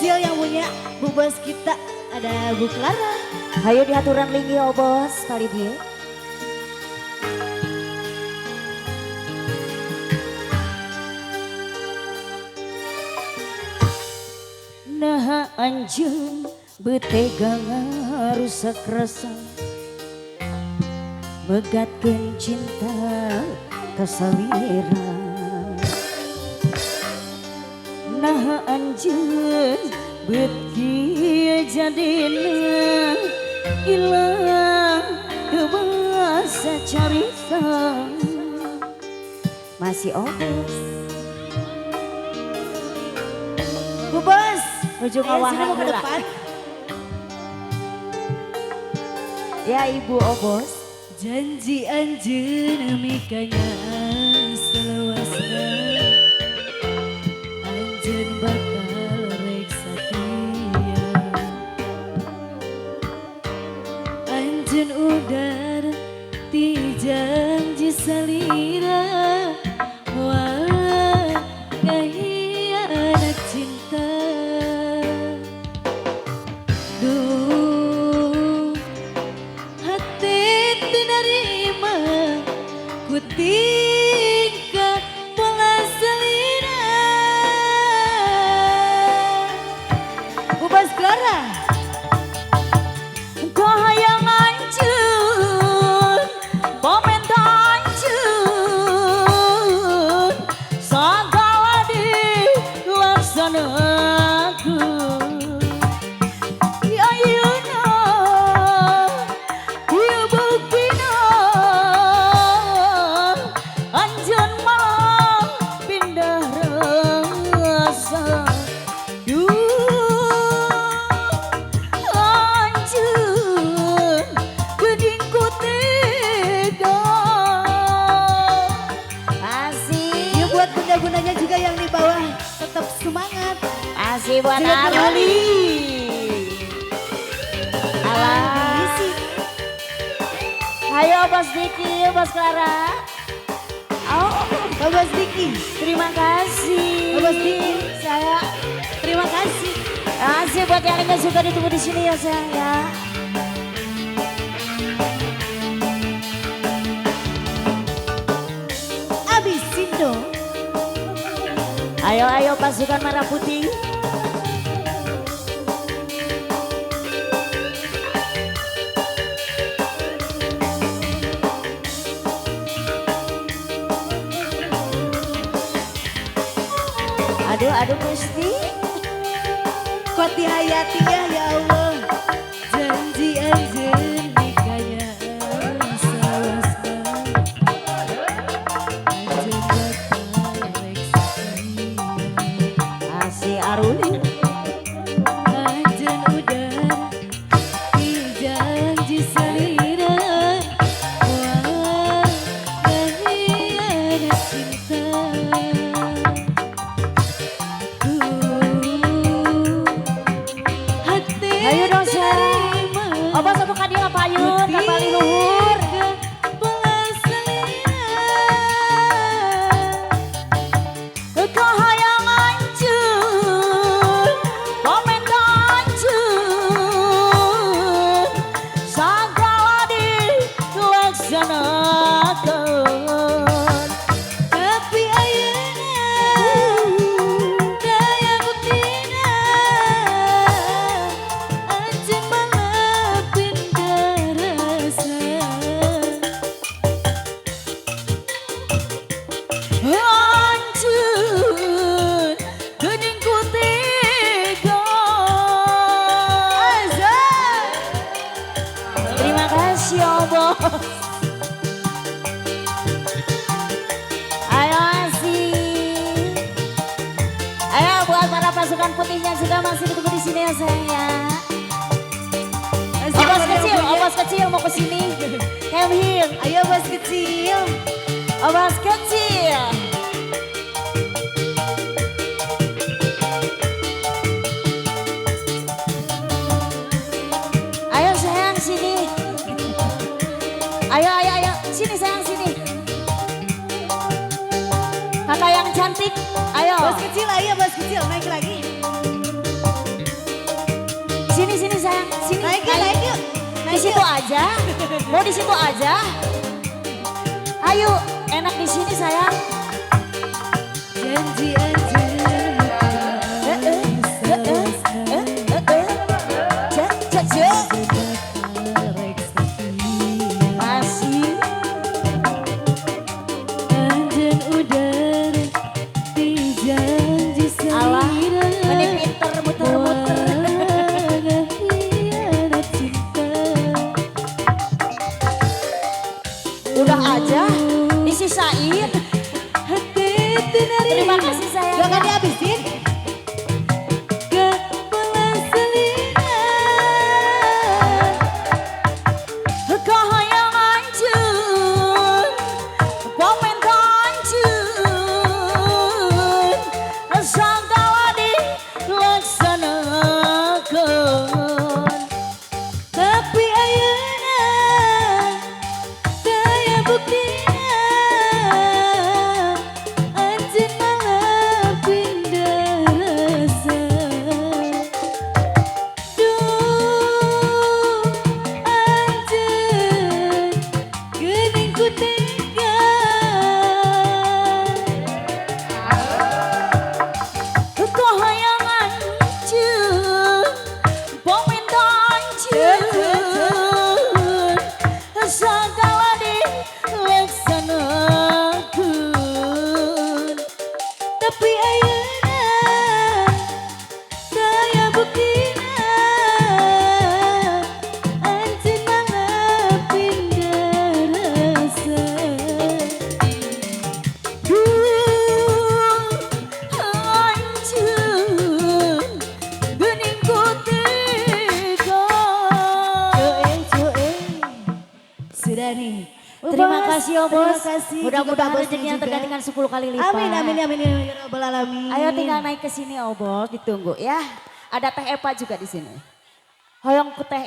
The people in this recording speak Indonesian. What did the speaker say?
kecil yang punya Bu Bos kita ada Bu Clara. Hayo diaturan lingi oh bos kali dia. Nah anjing betegang rusak rasa megatkeun cinta kasawira. Nah anjeun beut kieu jadina ilang teu basa carita. Masih obes Bu Bos, ujung ayo sini awahan mau ke heula. depan. Ya ibu obos. Janji anjeun mikanya selawasna. Anjeun bakal rek satia. Anjeun udar ti janji salira. Wah kahianat cinta. Duh hati teu narima ku tingkah pola selina. Bu Bos Clara. Kahayang anjeun pamenta anjeun sagala dilaksanakeun. Ayeuna ieu buktina anjeun malah pindah rasa. Anjeun geuning ku tega. Asih. Ya buat bunda-bundanya juga yang di bawah tetap semangat. Asih buat Jangan Aruli. Alah. Diisi. Ayo Bos Diki, Bos Clara. Oh, Pak Bos Diki, terima kasih. Pak Bos Diki, Saya terima kasih. asih buat yang nggak suka ditunggu di sini ya sayang ya. Abisin dong. Ayo pasukan merah putih. Aduh Gusti. Kok dihayati ya Allah. Janji anjeun nikahnya selawasna. Anjeun bakal rek sakia. Asih Aruli. Anjeun udar di janji salira. Wah kahianat cinta. Ayo dong sayang. Oba satu kadi ngapayun ka paling luhur. Kahayang anjeun pamenta anjeun sagala dilaksanakeun. Tapi ayeuna daya buktina anjeun malah pindah rasa. Anjeun geuning ku tega. Terima kasih ya bos. Ayo asih. Ayo buat para pasukan putihnya juga masih ditunggu di sini ya sayang ya. Obas kecil mau ke sini. Come here. Ayo Bos kecil. Obas kecil. Ayo sayang sini. Ayo sini sayang sini. Kakak yang cantik, ayo. Bos kecil, ayo Bos kecil naik lagi. naik yuk. Di situ aja. Mau di situ aja. Ayo, enak di sini sayang. Janji aja. Masih. Anjen udara di janji Allah, selera. ini pinter muter-muter. Hianat cinta. Udah aja, disisain. Hati tenari. Terima kasih sayang. Gak akan dihabisin. Gak balas selingan. Kau yang hancur, momen hancur, segala dilaksanakan. Tapi ayeuna daya buktinya anjeun malah pindah rasa. Duh anjeun geuning ku tega. Kau yang hancur, momen hancur, segala dilaksanakan. Tapi ayeuna daya buktina anjeun malah pindah rasa. Hancur, geuning ku tega. Coe. Sudah nih. Terima kasih ya bos. Terima kasih. Mudah-mudahan juga rezekinya juga. tergantikan 10 kali lipat. Amin, amin, amin, amin, ya rabbal alamin. Ayo tinggal naik ke sini oh bos, ditunggu ya. Ada Teh Epa juga di sini. Hoyong ku Teh